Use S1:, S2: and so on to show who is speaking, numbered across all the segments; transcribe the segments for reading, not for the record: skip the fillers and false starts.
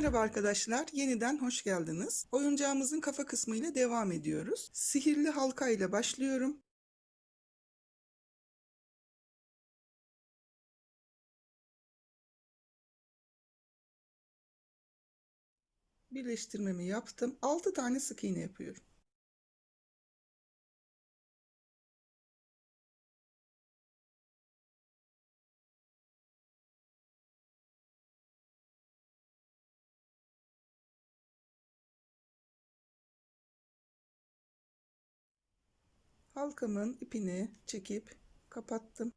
S1: Merhaba arkadaşlar, yeniden hoş geldiniz. Oyuncağımızın kafa kısmı ile devam ediyoruz. Sihirli halka ile başlıyorum. Birleştirmemi yaptım. 6 tane sık iğne yapıyorum. Halkamın ipini çekip kapattım.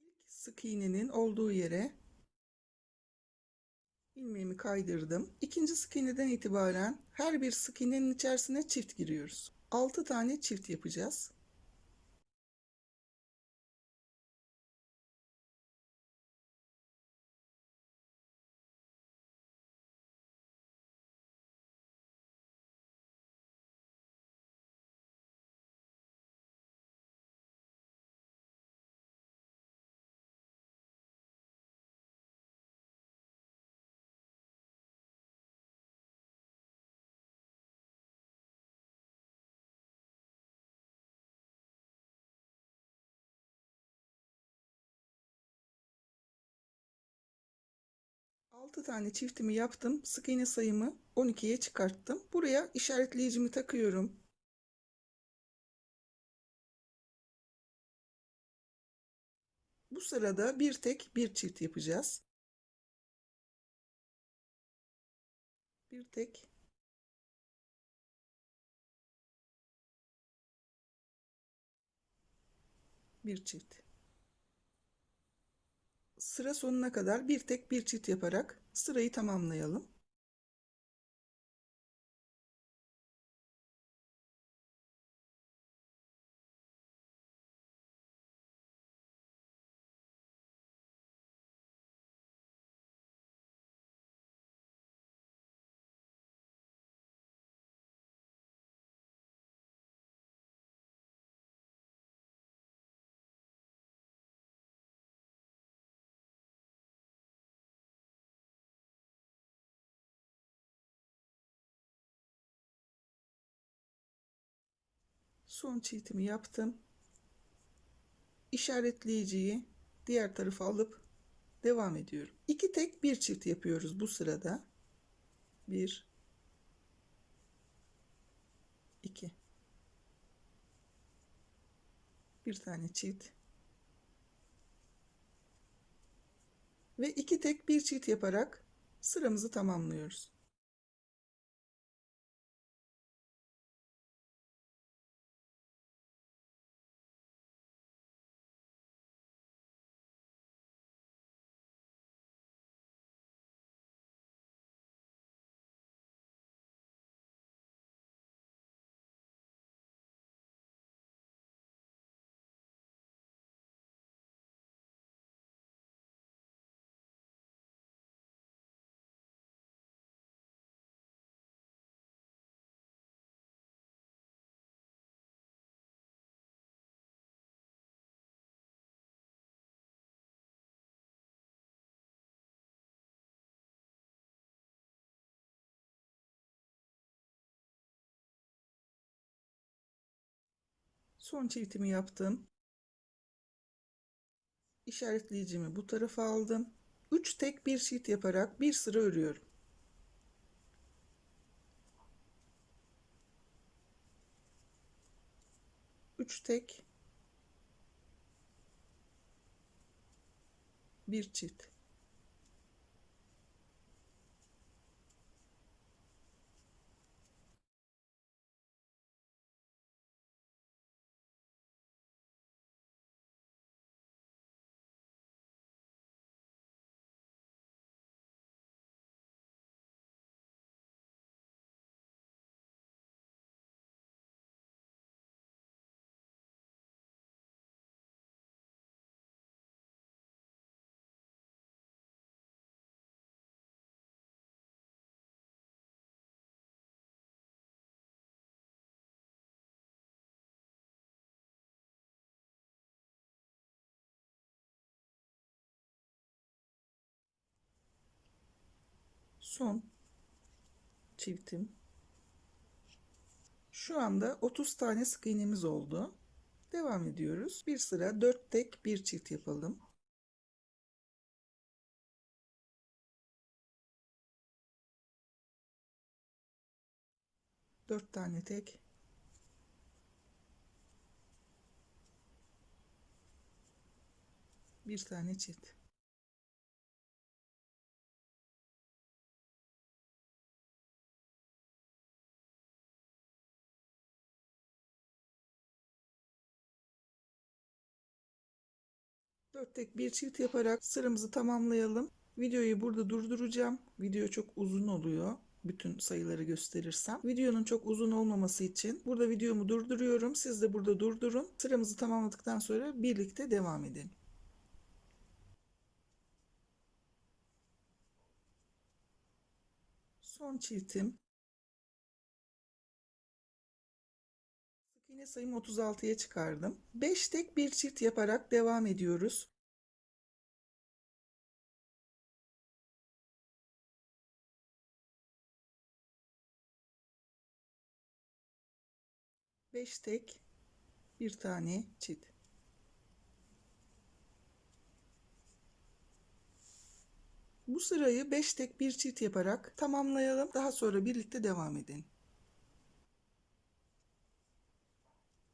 S1: İlk sık iğnenin olduğu yere ilmeğimi kaydırdım. İkinci sık iğneden itibaren her bir sık iğnenin içerisine çift giriyoruz. 6 tane çift yapacağız. Altı tane çiftimi yaptım. Sık iğne sayımı 12'ye çıkarttım. Buraya işaretleyicimi takıyorum. Bu sırada bir tek bir çift yapacağız. Bir tek bir çift. Sıra sonuna kadar bir tek bir çift yaparak sırayı tamamlayalım. Son çiftimi yaptım. İşaretleyiciyi diğer tarafa alıp devam ediyorum. İki tek bir çift yapıyoruz bu sırada. Bir, iki. Bir tane çift. Ve iki tek bir çift yaparak sıramızı tamamlıyoruz. Son çiftimi yaptım. İşaretleyicimi bu tarafa aldım. 3 tek bir çift yaparak bir sıra örüyorum. 3 tek bir çift. Son çiftim. Şu anda 30 tane sık iğnemiz oldu. Devam ediyoruz. Bir sıra 4 tek bir çift yapalım. Dört tane tek. Bir tane çift. Dört tek bir çift yaparak sıramızı tamamlayalım. Videoyu burada durduracağım. Video çok uzun oluyor. Bütün sayıları gösterirsem. Videonun çok uzun olmaması için burada videomu durduruyorum. Siz de burada durdurun. Sıramızı tamamladıktan sonra birlikte devam edelim. Son çiftim. Sık iğne sayımı 36'ya çıkardım. 5 tek bir çift yaparak devam ediyoruz. Beş tek bir tane çift. Bu sırayı 5 tek bir çift yaparak tamamlayalım. Daha sonra birlikte devam edelim.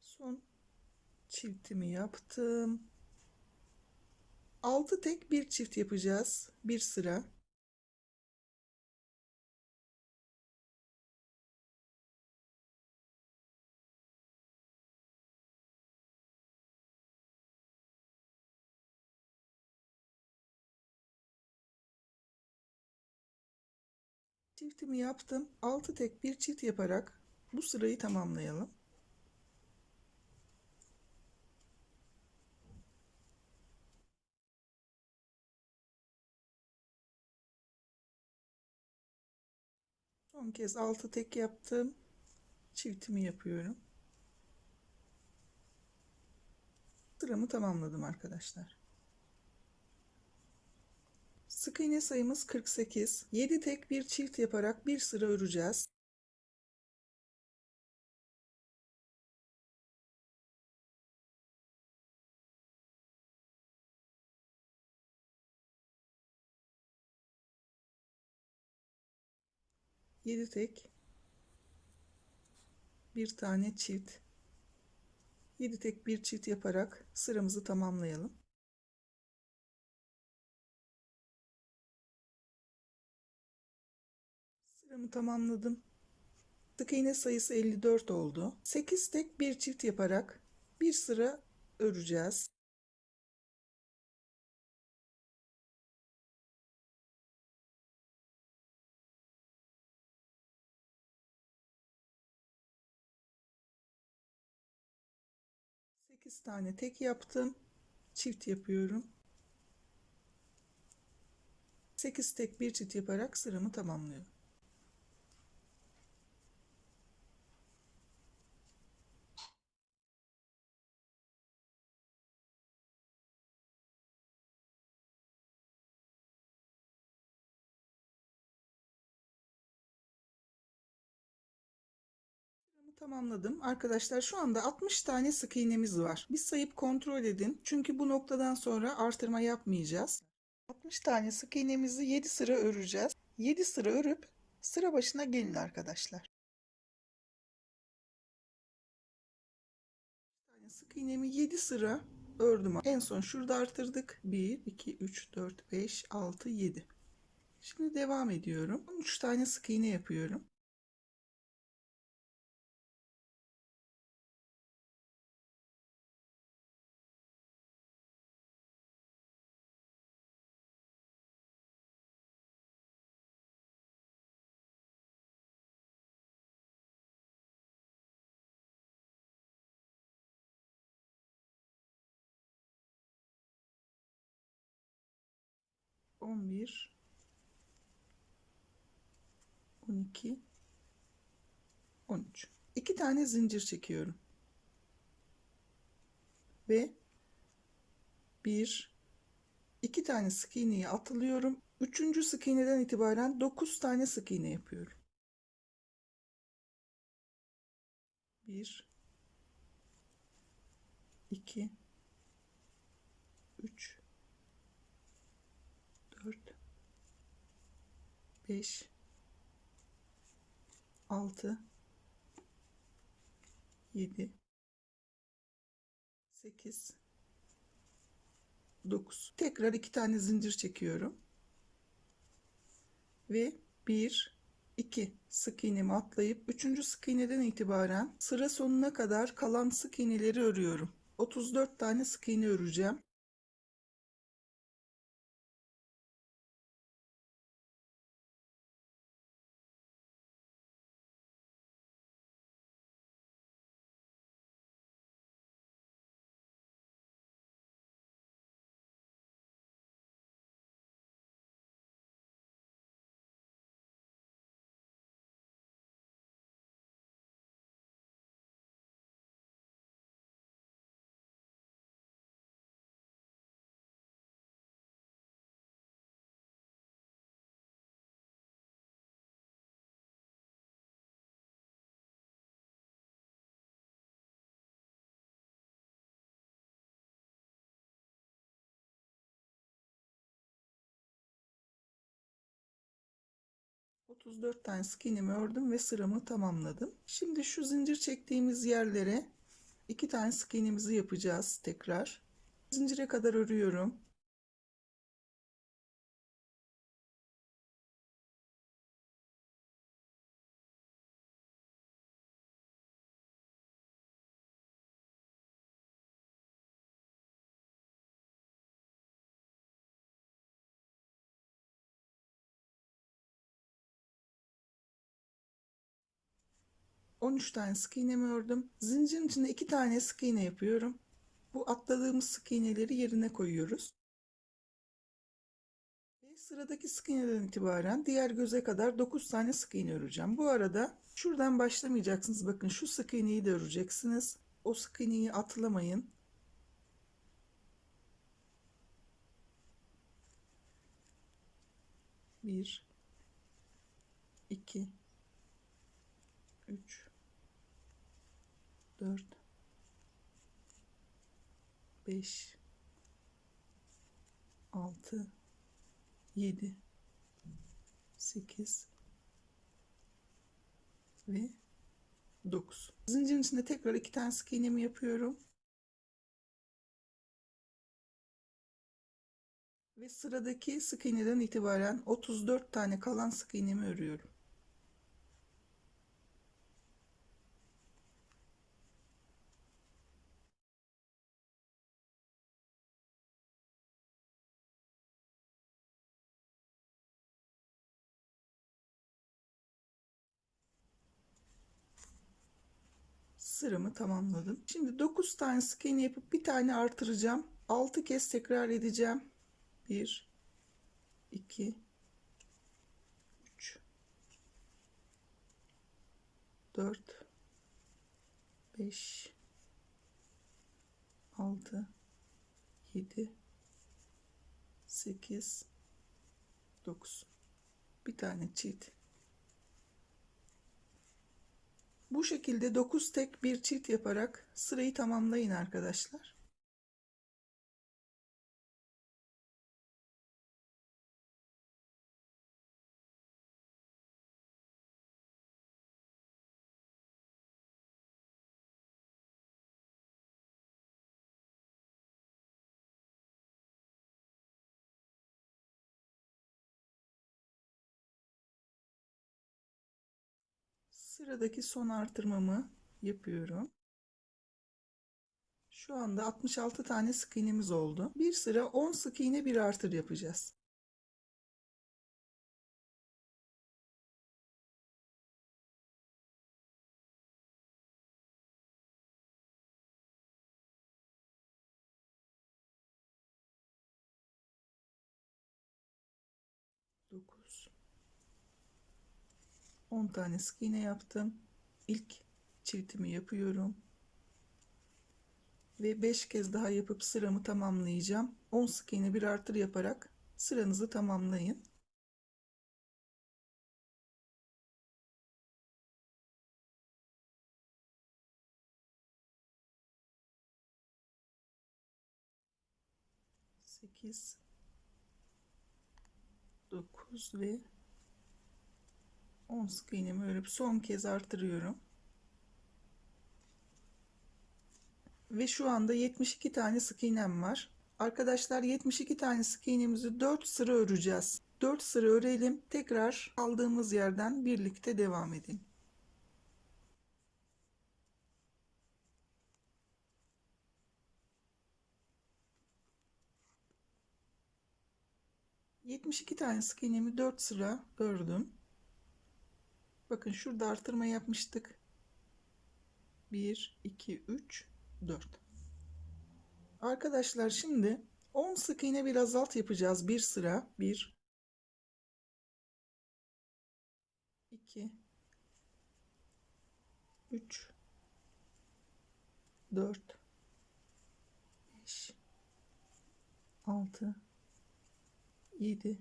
S1: Son çiftimi yaptım. 6 tek bir çift yapacağız. Bir sıra. Çiftimi yaptım. 6 tek bir çift yaparak bu sırayı tamamlayalım. Son kez 6 tek yaptım. Çiftimi yapıyorum. Sıramı tamamladım arkadaşlar. Sık iğne sayımız 48. 7 tek bir çift yaparak bir sıra öreceğiz. Yedi tek bir tane çift. 7 tek bir çift yaparak sıramızı tamamlayalım. Sıramı tamamladım. Sık iğne sayısı 54 oldu. 8 tek bir çift yaparak bir sıra öreceğiz. Sekiz tane tek yaptım. Çift yapıyorum. 8 tek bir çift yaparak sıramı tamamlıyorum. Sıramı tamamladım. Arkadaşlar şu anda 60 tane sık iğnemiz var. Bir sayıp kontrol edin. Çünkü bu noktadan sonra artırma yapmayacağız. 60 tane sık iğnemizi 7 sıra öreceğiz. 7 sıra örüp sıra başına gelin arkadaşlar. Sık iğnemi 7 sıra ördüm. En son şurada artırdık. 1, 2, 3, 4, 5, 6, 7. Şimdi devam ediyorum. 13 tane sık iğne yapıyorum. On bir, 12, 13. 2 tane zincir çekiyorum. Ve 1, 2 tane sık iğneyi atlıyorum. Üçüncü sık iğneden itibaren 9 tane sık iğne yapıyorum. 1, 2, 3, 4, 5, 6, 7, 8, 9. Tekrar 2 tane zincir çekiyorum. Ve 1, 2 sık iğnemi atlayıp 3. sık iğneden itibaren sıra sonuna kadar kalan sık iğneleri örüyorum. 34 tane sık iğne öreceğim. ...34 tane sık iğnemi ördüm ve sıramı tamamladım. Şimdi şu zincir çektiğimiz yerlere 2 tane sık iğnemizi yapacağız tekrar. Zincire kadar örüyorum. 13 tane sık iğnemi ördüm. Zincirin içinde 2 tane sık iğne yapıyorum. Bu atladığımız sık iğneleri yerine koyuyoruz. Ve sıradaki sık iğneden itibaren diğer göze kadar 9 tane sık iğne öreceğim. Bu arada şuradan başlamayacaksınız. Bakın şu sık iğneyi de öreceksiniz. O sık iğneyi atlamayın. Bir, iki, üç, dört, beş, altı, yedi, sekiz ve 9. Zincirin içinde tekrar 2 tane sık iğnemi yapıyorum. Ve sıradaki sık iğneden itibaren 34 tane kalan sık iğnemi örüyorum. Sıramı tamamladım. Şimdi 9 tane sık iğne yapıp bir tane artıracağım. 6 kez tekrar edeceğim. 1, 2, 3, 4, 5, 6, 7, 8, 9. Bir tane çift. Bu şekilde 9 tek bir çift yaparak sırayı tamamlayın arkadaşlar. Sıradaki son artırmamı yapıyorum. Şu anda 66 tane sık iğnemiz oldu. Bir sıra 10 sık iğne bir artır yapacağız. Dokuz, 10 tane sık iğne yaptım. İlk çiftimi yapıyorum. Ve 5 kez daha yapıp sıramı tamamlayacağım. 10 sık iğne bir artır yaparak sıranızı tamamlayın. 8, 9 ve 10 sık iğnemi örüp son kez artırıyorum. Ve şu anda 72 tane sık iğnem var. Arkadaşlar 72 tane sık iğnemizi 4 sıra öreceğiz. 4 sıra örelim. Tekrar kaldığımız yerden birlikte devam edelim. ...72 tane sık iğnemi 4 sıra ördüm. Bakın şurada artırma yapmıştık. 1, 2, 3, 4. Arkadaşlar şimdi 10 sık iğne bir azalt yapacağız. Bir sıra. 1, 2, 3, 4, 5, 6, 7,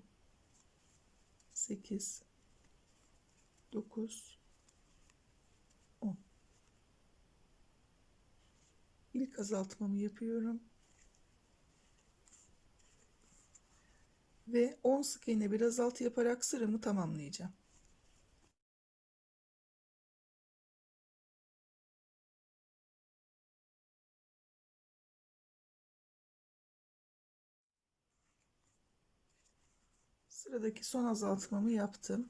S1: 8, 9, 10. İlk azaltmamı yapıyorum. Ve 10 sık iğne bir azaltı yaparak sıramı tamamlayacağım. Sıradaki son azaltmamı yaptım.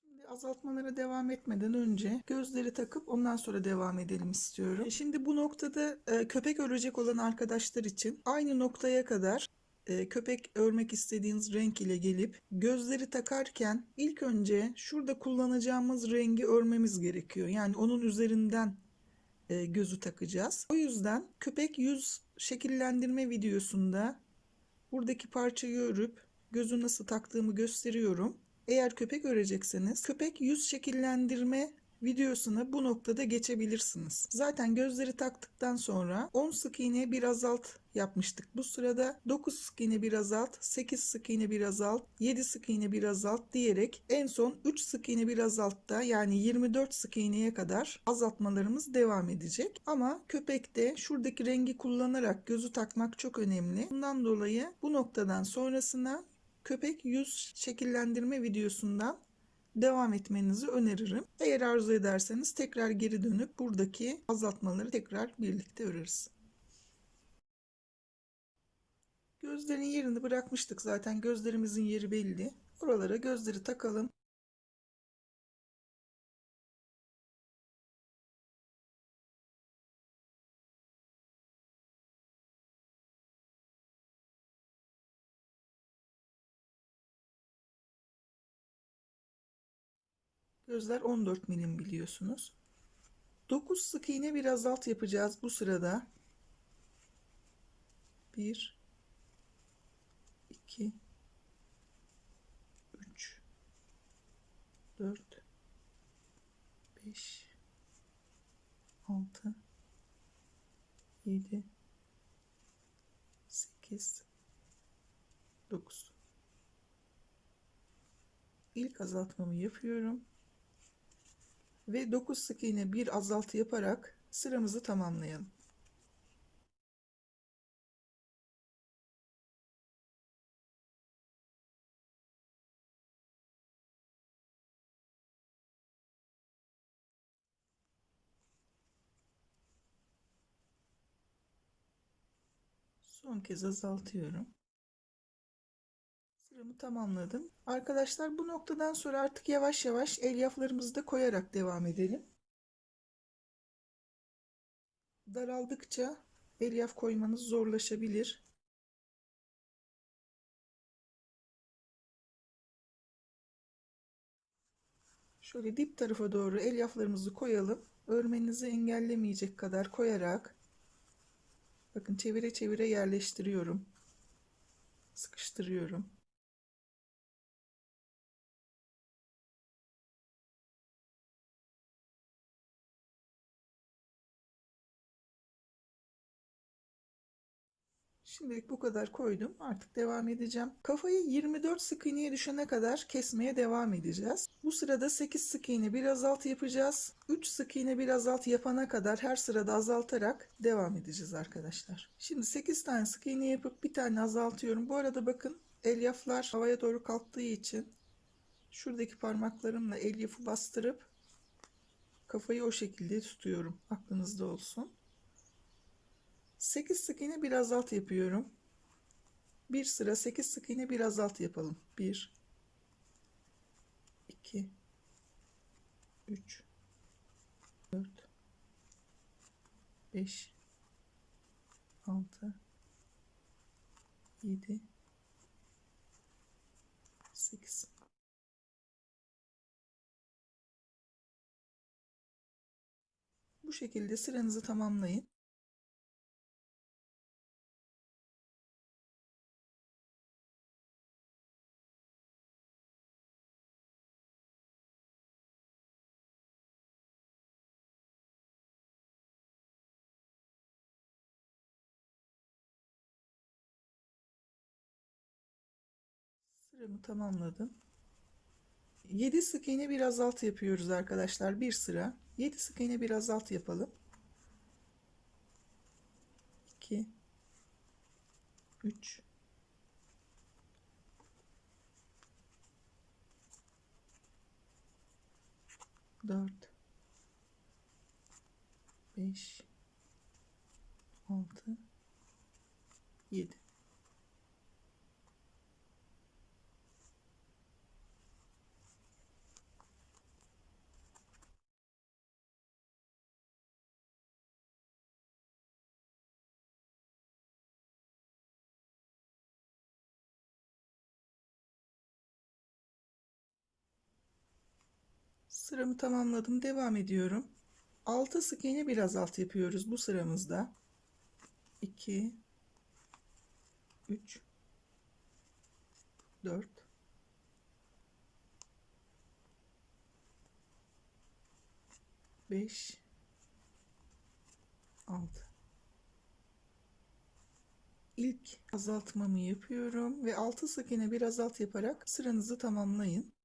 S1: Şimdi azaltmalara devam etmeden önce gözleri takıp ondan sonra devam edelim istiyorum. Şimdi bu noktada köpek örecek olan arkadaşlar için aynı noktaya kadar köpek örmek istediğiniz renk ile gelip gözleri takarken ilk önce şurada kullanacağımız rengi örmemiz gerekiyor. Yani onun üzerinden gözü takacağız. O yüzden köpek yüz şekillendirme videosunda buradaki parçayı örüp gözü nasıl taktığımı gösteriyorum. Eğer köpek örecekseniz köpek yüz şekillendirme videosunu bu noktada geçebilirsiniz. Zaten gözleri taktıktan sonra 10 sık iğne bir azalt yapmıştık. Bu sırada 9 sık iğne bir azalt, 8 sık iğne bir azalt, 7 sık iğne bir azalt diyerek en son 3 sık iğne bir azaltta yani 24 sık iğneye kadar azaltmalarımız devam edecek. Ama köpekte şuradaki rengi kullanarak gözü takmak çok önemli. Bundan dolayı bu noktadan sonrasına köpek yüz şekillendirme videosundan devam etmenizi öneririm. Eğer arzu ederseniz tekrar geri dönüp buradaki azaltmaları tekrar birlikte öreriz. Gözlerin yerini bırakmıştık zaten. Gözlerimizin yeri belli. Oralara gözleri takalım. Gözler 14 milim biliyorsunuz. 9 sık iğne bir azalt yapacağız bu sırada. 1, 2, 3, 4, 5, 6, 7, 8, 9. İlk azaltmamı yapıyorum. Ve 9 sık iğne bir azaltı yaparak sıramızı tamamlayalım. Son kez azaltıyorum. Sıramı tamamladım. Arkadaşlar bu noktadan sonra artık yavaş yavaş elyaflarımızı da koyarak devam edelim. Daraldıkça elyaf koymanız zorlaşabilir. Şöyle dip tarafa doğru elyaflarımızı koyalım. Örmenizi engellemeyecek kadar koyarak bakın çevire çevire yerleştiriyorum. Sıkıştırıyorum. Şimdilik bu kadar koydum. Artık devam edeceğim. Kafayı 24 sık iğneye düşene kadar kesmeye devam edeceğiz. Bu sırada 8 sık iğne bir azalt yapacağız. 3 sık iğne bir azalt yapana kadar her sırada azaltarak devam edeceğiz arkadaşlar. Şimdi 8 tane sık iğne yapıp bir tane azaltıyorum. Bu arada bakın elyaflar havaya doğru kalktığı için şuradaki parmaklarımla elyafı bastırıp kafayı o şekilde tutuyorum. Aklınızda olsun. 8 sık iğne bir azalt yapıyorum. Bir sıra 8 sık iğne bir azalt yapalım. 1 2 3 4 5 6 7 8. Bu şekilde sıranızı tamamlayın. Sıramı tamamladım. 7 sık iğne bir azalt yapıyoruz arkadaşlar. Bir sıra 7 sık iğne bir azalt yapalım. 2 3 4 5 6 7. Sıramı tamamladım. Devam ediyorum. 6 sık iğne bir azalt yapıyoruz bu sıramızda. 2 3 4 5 6. İlk azaltmamı yapıyorum ve 6 sık iğne bir azalt yaparak sıranızı tamamlayın.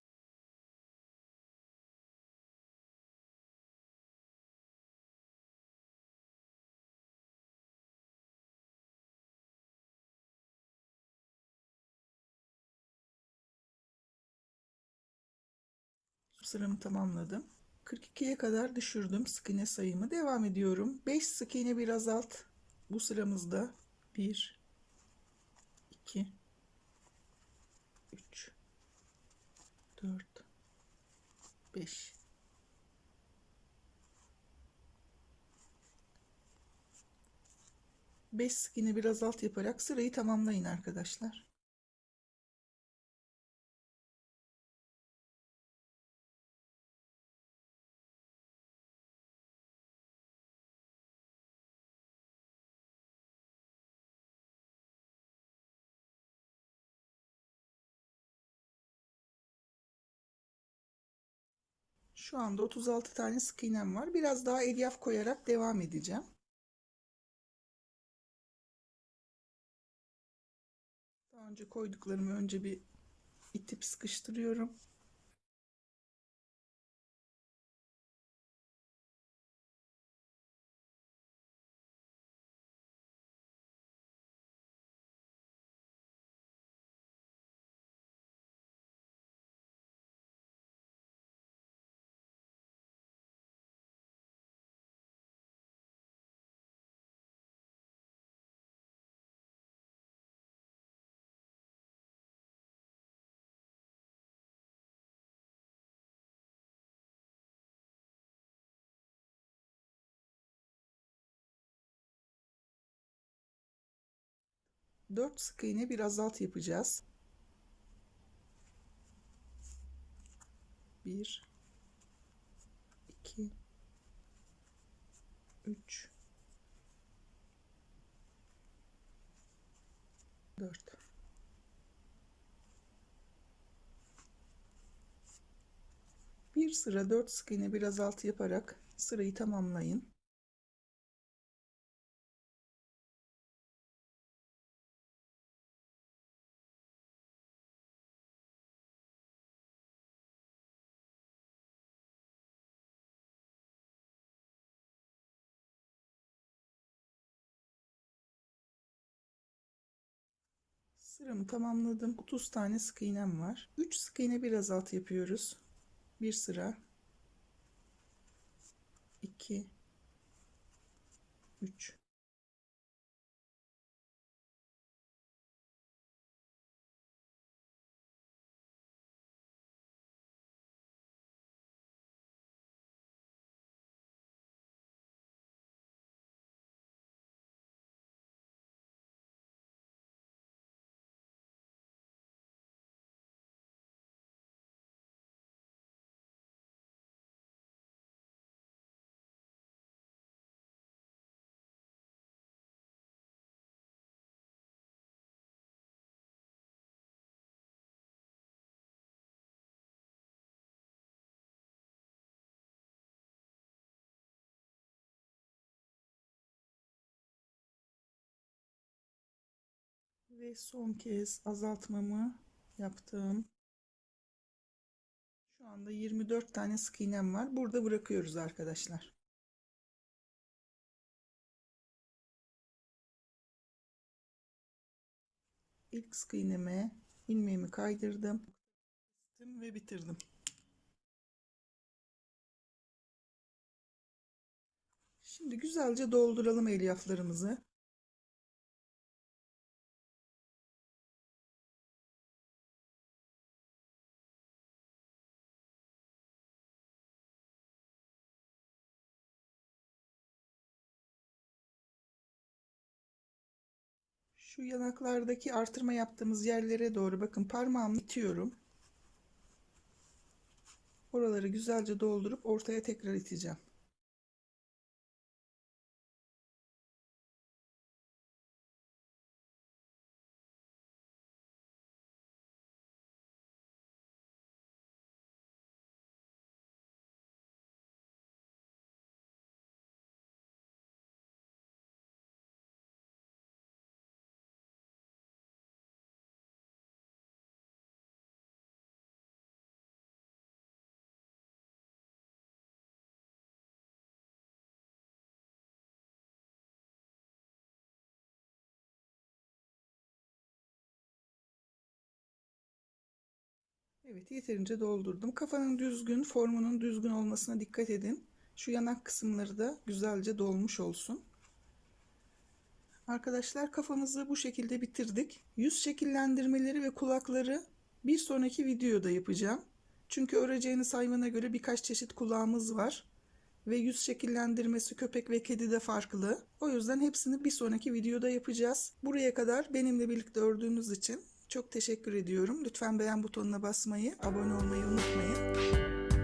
S1: Sıramı tamamladım. 42'ye kadar düşürdüm sık iğne sayımı. Devam ediyorum. 5 sık iğne bir azalt. Bu sıramızda 1 2 3 4 5. 5 sık iğne bir azalt yaparak sırayı tamamlayın arkadaşlar. Şu anda 36 tane sık iğnem var. Biraz daha elyaf koyarak devam edeceğim. Daha önce koyduklarımı önce bir itip sıkıştırıyorum. Dört sık iğne bir azalt yapacağız. 1 2 3 4. Bir sıra 4 sık iğne bir azalt yaparak sırayı tamamlayın. Sıramı tamamladım. 30 tane sık iğnem var. 3 sık iğne bir azalt yapıyoruz. Bir sıra, 2, 3. Ve son kez azaltmamı yaptım. Şu anda 24 tane sık iğnem var. Burada bırakıyoruz arkadaşlar. İlk sık iğneme ilmeğimi kaydırdım ve bitirdim. Şimdi güzelce dolduralım elyaflarımızı. Şu yanaklardaki artırma yaptığımız yerlere doğru bakın parmağımı itiyorum. Oraları güzelce doldurup ortaya tekrar iteceğim. Evet, yeterince doldurdum. Kafanın düzgün, formunun düzgün olmasına dikkat edin. Şu yanak kısımları da güzelce dolmuş olsun. Arkadaşlar kafamızı bu şekilde bitirdik. Yüz şekillendirmeleri ve kulakları bir sonraki videoda yapacağım. Çünkü öreceğini saymana göre birkaç çeşit kulağımız var. Ve yüz şekillendirmesi köpek ve kedi de farklı. O yüzden hepsini bir sonraki videoda yapacağız. Buraya kadar benimle birlikte ördüğünüz için çok teşekkür ediyorum. Lütfen beğen butonuna basmayı, abone olmayı unutmayın.